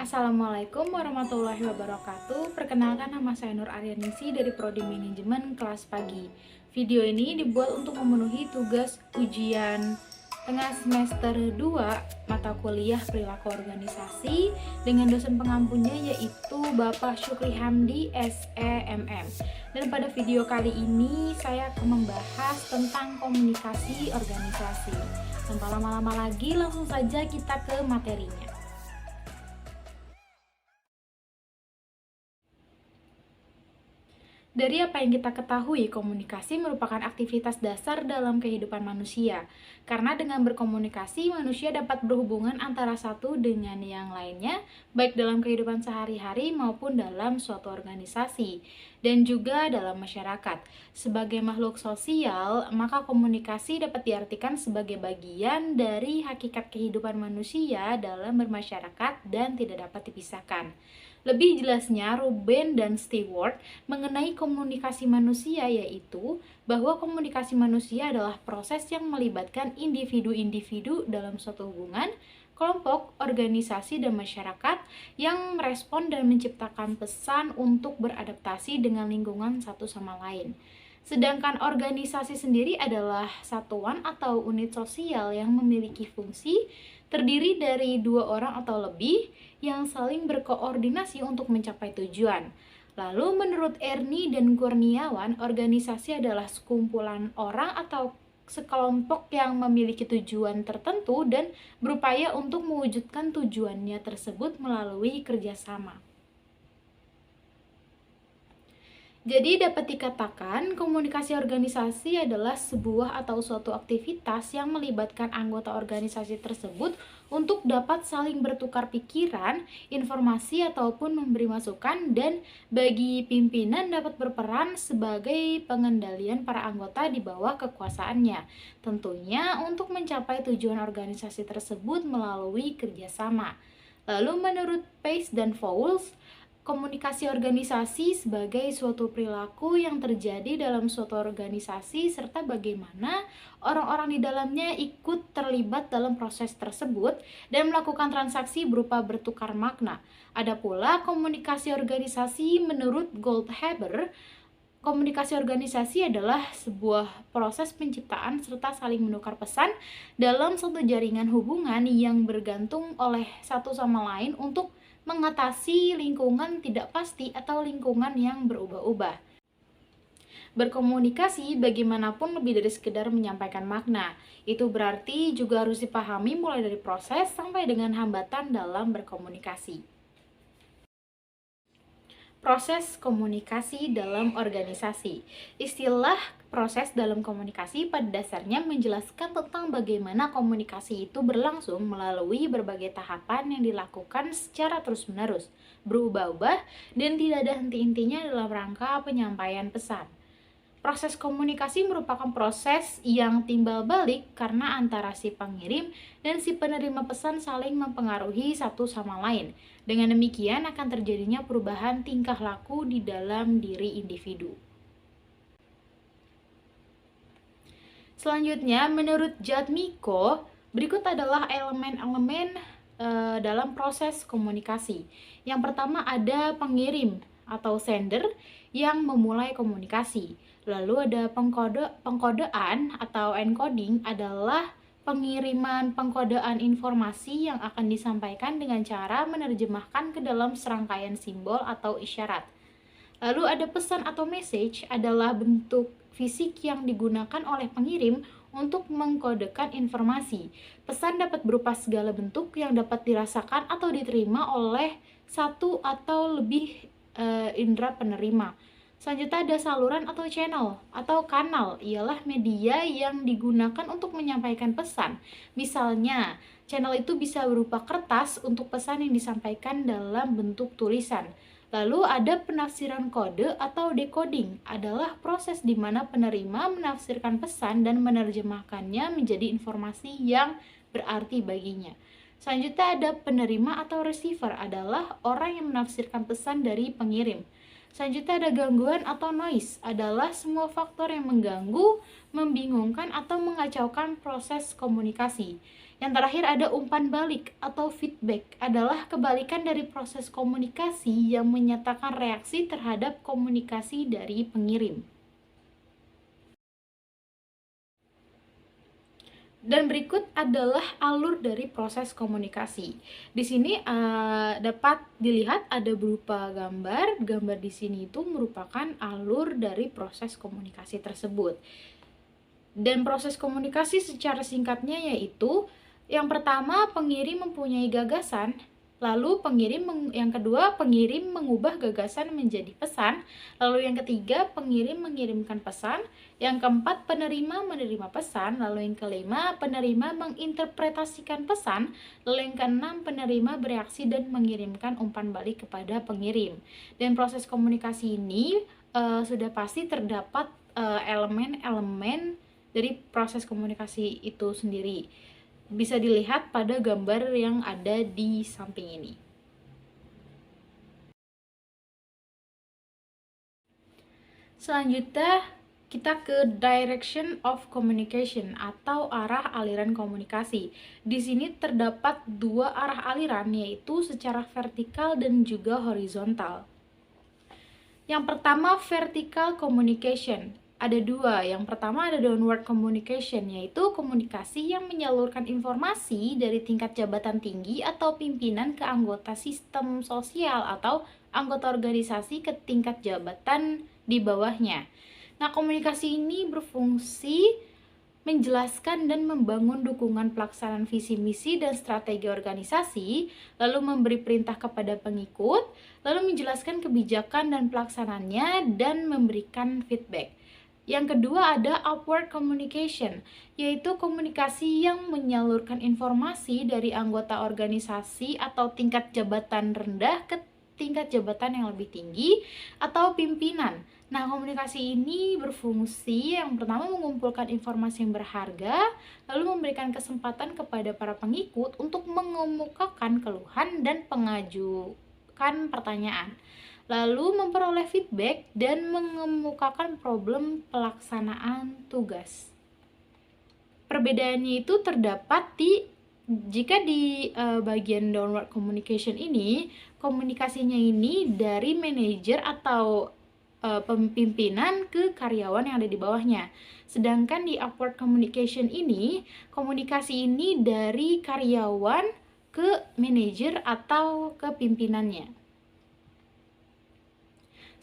Assalamualaikum warahmatullahi wabarakatuh. Perkenalkan, nama saya Nur Aryaningsi dari Prodi Manajemen kelas pagi. Video ini dibuat untuk memenuhi tugas ujian tengah semester 2 mata kuliah perilaku organisasi dengan dosen pengampunya yaitu Bapak Syukri Hamdi SEMM. Dan pada video kali ini saya akan membahas tentang komunikasi organisasi. Tanpa lama-lama lagi, langsung saja kita ke materinya. Dari apa yang kita ketahui, komunikasi merupakan aktivitas dasar dalam kehidupan manusia. Karena dengan berkomunikasi, manusia dapat berhubungan antara satu dengan yang lainnya, baik dalam kehidupan sehari-hari maupun dalam suatu organisasi, dan juga dalam masyarakat. Sebagai makhluk sosial, maka komunikasi dapat diartikan sebagai bagian dari hakikat kehidupan manusia dalam bermasyarakat dan tidak dapat dipisahkan. Lebih jelasnya, Ruben dan Stewart mengenai komunikasi manusia yaitu bahwa komunikasi manusia adalah proses yang melibatkan individu-individu dalam suatu hubungan, kelompok, organisasi, dan masyarakat yang merespon dan menciptakan pesan untuk beradaptasi dengan lingkungan satu sama lain. Sedangkan organisasi sendiri adalah satuan atau unit sosial yang memiliki fungsi terdiri dari dua orang atau lebih yang saling berkoordinasi untuk mencapai tujuan. Lalu menurut Ernie dan Kurniawan, organisasi adalah sekumpulan orang atau sekelompok yang memiliki tujuan tertentu dan berupaya untuk mewujudkan tujuannya tersebut melalui kerjasama. Jadi dapat dikatakan komunikasi organisasi adalah sebuah atau suatu aktivitas yang melibatkan anggota organisasi tersebut untuk dapat saling bertukar pikiran, informasi ataupun memberi masukan, dan bagi pimpinan dapat berperan sebagai pengendalian para anggota di bawah kekuasaannya. Tentunya untuk mencapai tujuan organisasi tersebut melalui kerjasama. Lalu menurut Pace dan Fowles, komunikasi organisasi sebagai suatu perilaku yang terjadi dalam suatu organisasi serta bagaimana orang-orang di dalamnya ikut terlibat dalam proses tersebut dan melakukan transaksi berupa bertukar makna. Ada pula komunikasi organisasi menurut Goldhaber. Komunikasi organisasi adalah sebuah proses penciptaan serta saling menukar pesan dalam suatu jaringan hubungan yang bergantung oleh satu sama lain untuk mengatasi lingkungan tidak pasti atau lingkungan yang berubah-ubah. Berkomunikasi bagaimanapun lebih dari sekedar menyampaikan makna. Itu berarti juga harus dipahami mulai dari proses sampai dengan hambatan dalam berkomunikasi. Proses komunikasi dalam organisasi. Istilah proses dalam komunikasi pada dasarnya menjelaskan tentang bagaimana komunikasi itu berlangsung melalui berbagai tahapan yang dilakukan secara terus-menerus, berubah-ubah, dan tidak ada henti-hentinya dalam rangka penyampaian pesan. Proses komunikasi merupakan proses yang timbal balik karena antara si pengirim dan si penerima pesan saling mempengaruhi satu sama lain. Dengan demikian akan terjadinya perubahan tingkah laku di dalam diri individu. Selanjutnya, menurut Jadmiko, berikut adalah elemen-elemen dalam proses komunikasi. Yang pertama ada pengirim atau sender yang memulai komunikasi. Lalu ada pengkodean atau encoding adalah pengiriman pengkodean informasi yang akan disampaikan dengan cara menerjemahkan ke dalam serangkaian simbol atau isyarat. Lalu ada pesan atau message adalah bentuk fisik yang digunakan oleh pengirim untuk mengkodekan informasi. Pesan dapat berupa segala bentuk yang dapat dirasakan atau diterima oleh satu atau lebih indera penerima. Selanjutnya ada saluran atau channel atau kanal, ialah media yang digunakan untuk menyampaikan pesan. Misalnya, channel itu bisa berupa kertas untuk pesan yang disampaikan dalam bentuk tulisan. Lalu ada penafsiran kode atau decoding, adalah proses di mana penerima menafsirkan pesan dan menerjemahkannya menjadi informasi yang berarti baginya. Selanjutnya ada penerima atau receiver, adalah orang yang menafsirkan pesan dari pengirim. Selanjutnya ada gangguan atau noise, adalah semua faktor yang mengganggu, membingungkan, atau mengacaukan proses komunikasi. Yang terakhir ada umpan balik atau feedback, adalah kebalikan dari proses komunikasi yang menyatakan reaksi terhadap komunikasi dari pengirim. Dan berikut adalah alur dari proses komunikasi. Di sini dapat dilihat ada berupa gambar. Gambar di sini itu merupakan alur dari proses komunikasi tersebut. Dan proses komunikasi secara singkatnya yaitu yang pertama, pengirim mempunyai gagasan, lalu yang kedua, pengirim mengubah gagasan menjadi pesan, lalu yang ketiga, pengirim mengirimkan pesan, yang keempat, penerima menerima pesan, lalu yang kelima, penerima menginterpretasikan pesan, lalu yang keenam, penerima bereaksi dan mengirimkan umpan balik kepada pengirim. Dan proses komunikasi ini sudah pasti terdapat elemen-elemen dari proses komunikasi itu sendiri. Bisa dilihat pada gambar yang ada di samping ini. Selanjutnya kita ke direction of communication atau arah aliran komunikasi. Di sini terdapat dua arah aliran, yaitu secara vertikal dan juga horizontal. Yang pertama, vertical communication. Ada dua. Yang pertama ada downward communication, yaitu komunikasi yang menyalurkan informasi dari tingkat jabatan tinggi atau pimpinan ke anggota sistem sosial atau anggota organisasi ke tingkat jabatan di bawahnya. Nah, komunikasi ini berfungsi menjelaskan dan membangun dukungan pelaksanaan visi misi dan strategi organisasi, lalu memberi perintah kepada pengikut, lalu menjelaskan kebijakan dan pelaksanaannya, dan memberikan feedback. Yang kedua ada upward communication, yaitu komunikasi yang menyalurkan informasi dari anggota organisasi atau tingkat jabatan rendah ke tingkat jabatan yang lebih tinggi atau pimpinan. Nah, komunikasi ini berfungsi yang pertama mengumpulkan informasi yang berharga, lalu memberikan kesempatan kepada para pengikut untuk mengemukakan keluhan dan mengajukan pertanyaan, lalu memperoleh feedback dan mengemukakan problem pelaksanaan tugas. Perbedaannya itu terdapat jika di bagian downward communication ini, komunikasinya ini dari manajer atau pimpinan ke karyawan yang ada di bawahnya. Sedangkan di upward communication ini, komunikasi ini dari karyawan ke manajer atau ke pimpinannya.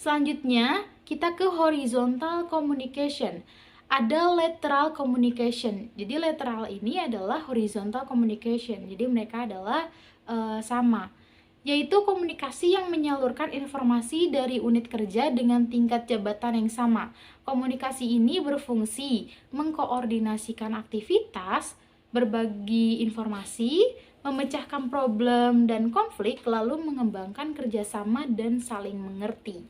Selanjutnya, kita ke horizontal communication. Ada lateral communication. Jadi lateral ini adalah horizontal communication. Jadi mereka adalah sama, yaitu komunikasi yang menyalurkan informasi dari unit kerja dengan tingkat jabatan yang sama. Komunikasi ini berfungsi mengkoordinasikan aktivitas, berbagi informasi, memecahkan problem dan konflik, lalu mengembangkan kerjasama dan saling mengerti.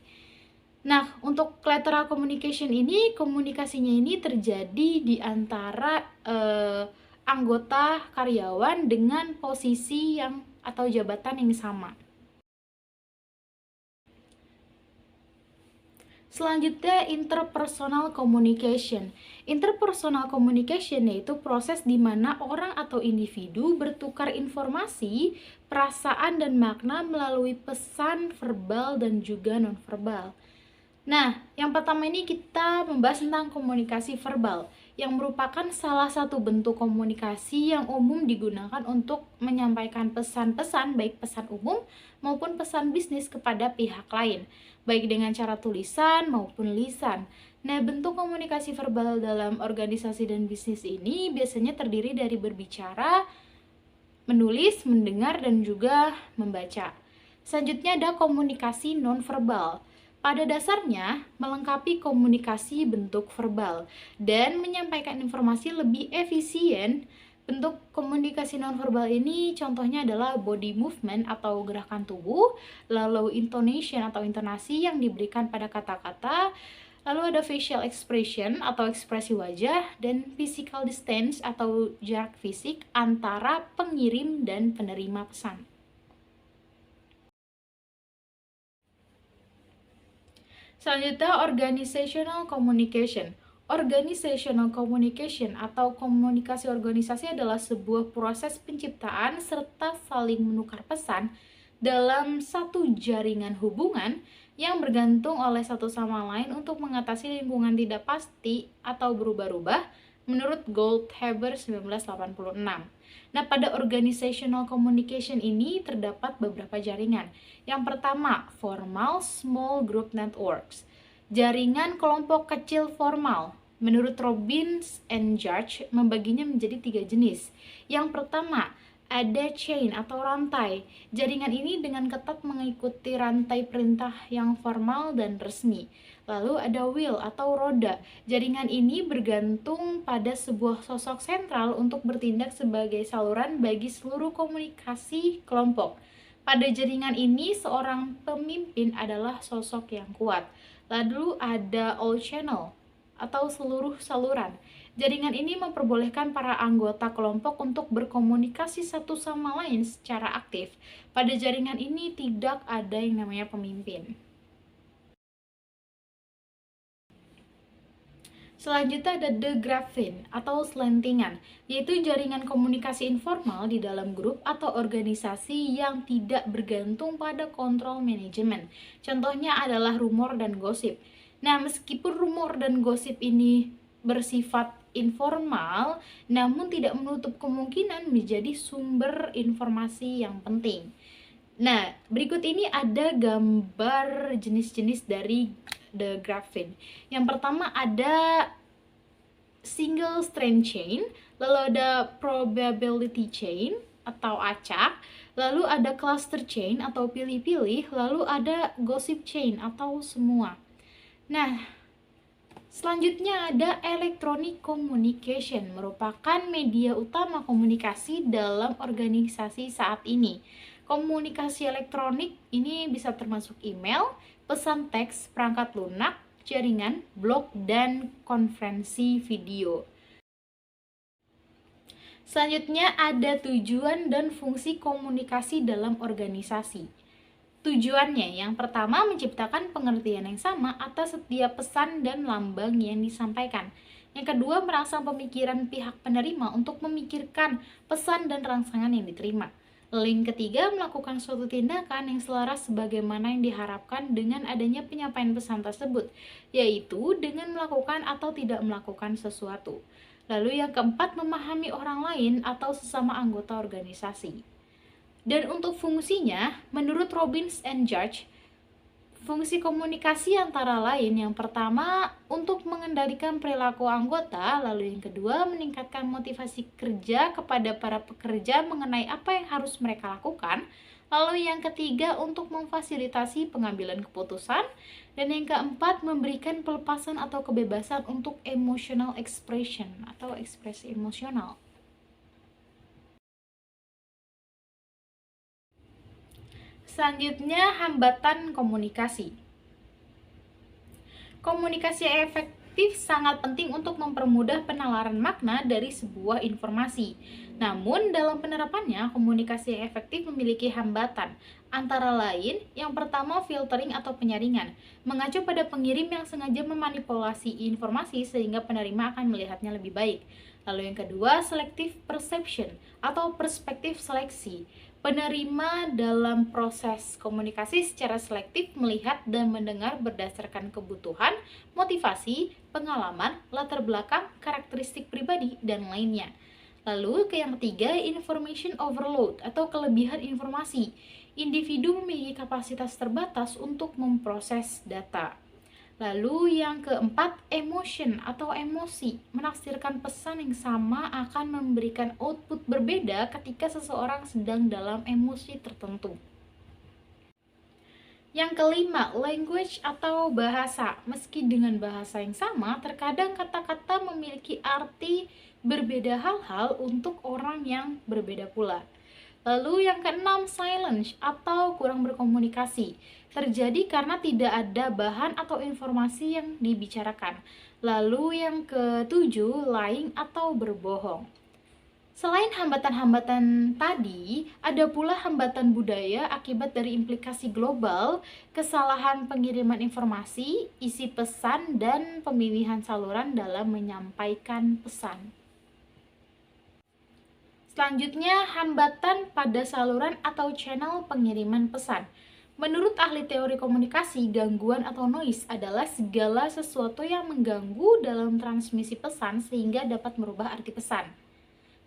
Nah, untuk lateral communication ini, komunikasinya ini terjadi di antara anggota karyawan dengan posisi yang atau jabatan yang sama. Selanjutnya, interpersonal communication. Interpersonal communication yaitu proses di mana orang atau individu bertukar informasi, perasaan, dan makna melalui pesan verbal dan juga nonverbal. Nah, yang pertama ini kita membahas tentang komunikasi verbal, yang merupakan salah satu bentuk komunikasi yang umum digunakan untuk menyampaikan pesan-pesan, baik pesan umum maupun pesan bisnis kepada pihak lain, baik dengan cara tulisan maupun lisan. Nah, bentuk komunikasi verbal dalam organisasi dan bisnis ini biasanya terdiri dari berbicara, menulis, mendengar, dan juga membaca. Selanjutnya ada komunikasi nonverbal. Pada dasarnya, melengkapi komunikasi bentuk verbal dan menyampaikan informasi lebih efisien. Bentuk komunikasi nonverbal ini contohnya adalah body movement atau gerakan tubuh, lalu intonation atau intonasi yang diberikan pada kata-kata, lalu ada facial expression atau ekspresi wajah, dan physical distance atau jarak fisik antara pengirim dan penerima pesan. Selanjutnya, organizational communication. Organizational communication atau komunikasi organisasi adalah sebuah proses penciptaan serta saling menukar pesan dalam satu jaringan hubungan yang bergantung oleh satu sama lain untuk mengatasi lingkungan tidak pasti atau berubah-ubah menurut Goldhaber 1986. Nah, pada organizational communication ini terdapat beberapa jaringan. Yang pertama, formal small group networks. Jaringan kelompok kecil formal. Menurut Robbins and Judge membaginya menjadi 3 jenis. Yang pertama, ada chain atau rantai. Jaringan ini dengan ketat mengikuti rantai perintah yang formal dan resmi. Lalu ada wheel atau roda. Jaringan ini bergantung pada sebuah sosok sentral untuk bertindak sebagai saluran bagi seluruh komunikasi kelompok. Pada jaringan ini, seorang pemimpin adalah sosok yang kuat. Lalu ada all channel atau seluruh saluran. Jaringan ini memperbolehkan para anggota kelompok untuk berkomunikasi satu sama lain secara aktif. Pada jaringan ini tidak ada yang namanya pemimpin. Selanjutnya ada the graphene atau selentingan, yaitu jaringan komunikasi informal di dalam grup atau organisasi yang tidak bergantung pada kontrol manajemen. Contohnya adalah rumor dan gosip. Nah, meskipun rumor dan gosip ini bersifat informal, namun tidak menutup kemungkinan menjadi sumber informasi yang penting. Nah, berikut ini ada gambar jenis-jenis dari the graphene. Yang pertama ada single strand chain, lalu ada probability chain atau acak, lalu ada cluster chain atau pilih-pilih, lalu ada gossip chain atau semua. Nah, selanjutnya ada electronic communication, merupakan media utama komunikasi dalam organisasi saat ini. Komunikasi elektronik ini bisa termasuk email, pesan teks, perangkat lunak, jaringan, blog, dan konferensi video. Selanjutnya ada tujuan dan fungsi komunikasi dalam organisasi. Tujuannya yang pertama menciptakan pengertian yang sama atas setiap pesan dan lambang yang disampaikan. Yang kedua merangsang pemikiran pihak penerima untuk memikirkan pesan dan rangsangan yang diterima. Lalu yang ketiga melakukan suatu tindakan yang selaras sebagaimana yang diharapkan dengan adanya penyampaian pesan tersebut, yaitu dengan melakukan atau tidak melakukan sesuatu. Lalu yang keempat memahami orang lain atau sesama anggota organisasi. Dan untuk fungsinya, menurut Robbins and Judge, fungsi komunikasi antara lain yang pertama untuk mengendalikan perilaku anggota, lalu yang kedua meningkatkan motivasi kerja kepada para pekerja mengenai apa yang harus mereka lakukan, lalu yang ketiga untuk memfasilitasi pengambilan keputusan, dan yang keempat memberikan pelepasan atau kebebasan untuk emotional expression atau ekspresi emosional. Selanjutnya, hambatan komunikasi. Komunikasi efektif sangat penting untuk mempermudah penalaran makna dari sebuah informasi. Namun, dalam penerapannya, komunikasi yang efektif memiliki hambatan. Antara lain, yang pertama filtering atau penyaringan, mengacu pada pengirim yang sengaja memanipulasi informasi sehingga penerima akan melihatnya lebih baik. Lalu yang kedua, selective perception atau perspektif seleksi. Penerima dalam proses komunikasi secara selektif melihat dan mendengar berdasarkan kebutuhan, motivasi, pengalaman, latar belakang, karakteristik pribadi, dan lainnya. Lalu yang ketiga, information overload atau kelebihan informasi. Individu memiliki kapasitas terbatas untuk memproses data. Lalu yang keempat, emotion atau emosi. Menafsirkan pesan yang sama akan memberikan output berbeda ketika seseorang sedang dalam emosi tertentu. Yang kelima, language atau bahasa. Meski dengan bahasa yang sama, terkadang kata-kata memiliki arti berbeda hal-hal untuk orang yang berbeda pula. Lalu yang keenam, silence atau kurang berkomunikasi. Terjadi karena tidak ada bahan atau informasi yang dibicarakan. Lalu yang ketujuh, lying atau berbohong. Selain hambatan-hambatan tadi, ada pula hambatan budaya akibat dari implikasi global, kesalahan pengiriman informasi, isi pesan, dan pemilihan saluran dalam menyampaikan pesan. Selanjutnya, hambatan pada saluran atau channel pengiriman pesan. Menurut ahli teori komunikasi, gangguan atau noise adalah segala sesuatu yang mengganggu dalam transmisi pesan sehingga dapat merubah arti pesan.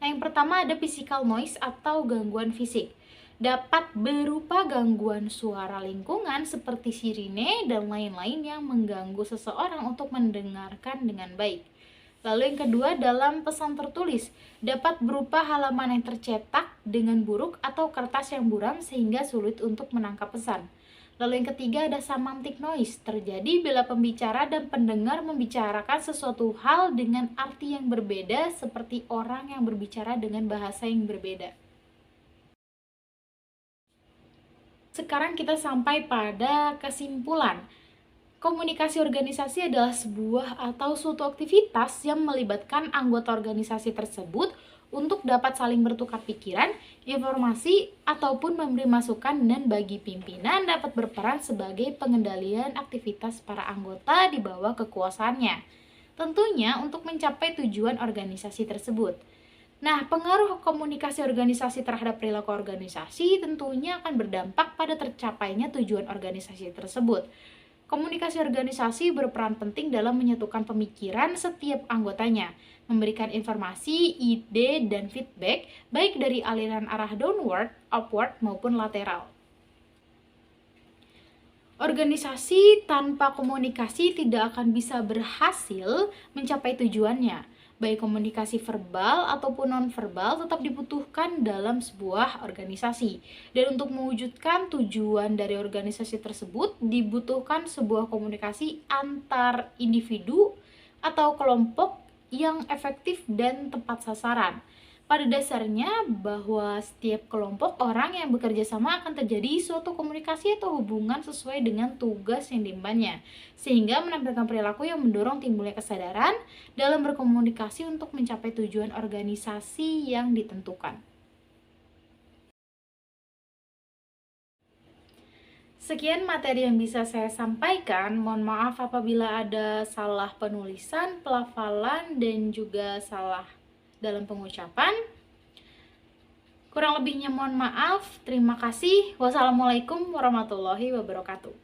Nah, yang pertama ada physical noise atau gangguan fisik. Dapat berupa gangguan suara lingkungan seperti sirine dan lain-lain yang mengganggu seseorang untuk mendengarkan dengan baik. Lalu yang kedua dalam pesan tertulis, dapat berupa halaman yang tercetak dengan buruk atau kertas yang buram sehingga sulit untuk menangkap pesan. Lalu yang ketiga ada semantic noise, terjadi bila pembicara dan pendengar membicarakan sesuatu hal dengan arti yang berbeda seperti orang yang berbicara dengan bahasa yang berbeda. Sekarang kita sampai pada kesimpulan. Komunikasi organisasi adalah sebuah atau suatu aktivitas yang melibatkan anggota organisasi tersebut untuk dapat saling bertukar pikiran, informasi, ataupun memberi masukan, dan bagi pimpinan dapat berperan sebagai pengendalian aktivitas para anggota di bawah kekuasaannya. Tentunya untuk mencapai tujuan organisasi tersebut. Nah, pengaruh komunikasi organisasi terhadap perilaku organisasi tentunya akan berdampak pada tercapainya tujuan organisasi tersebut. Komunikasi organisasi berperan penting dalam menyatukan pemikiran setiap anggotanya, memberikan informasi, ide, dan feedback baik dari aliran arah downward, upward, maupun lateral. Organisasi tanpa komunikasi tidak akan bisa berhasil mencapai tujuannya. Baik komunikasi verbal ataupun non-verbal tetap dibutuhkan dalam sebuah organisasi. Dan untuk mewujudkan tujuan dari organisasi tersebut, dibutuhkan sebuah komunikasi antar individu atau kelompok yang efektif dan tepat sasaran. Pada dasarnya bahwa setiap kelompok orang yang bekerja sama akan terjadi suatu komunikasi atau hubungan sesuai dengan tugas yang diembannya, sehingga menampilkan perilaku yang mendorong timbulnya kesadaran dalam berkomunikasi untuk mencapai tujuan organisasi yang ditentukan. Sekian materi yang bisa saya sampaikan. Mohon maaf apabila ada salah penulisan, pelafalan, dan juga salah dalam pengucapan. Kurang lebihnya mohon maaf. Terima kasih. Wassalamualaikum warahmatullahi wabarakatuh.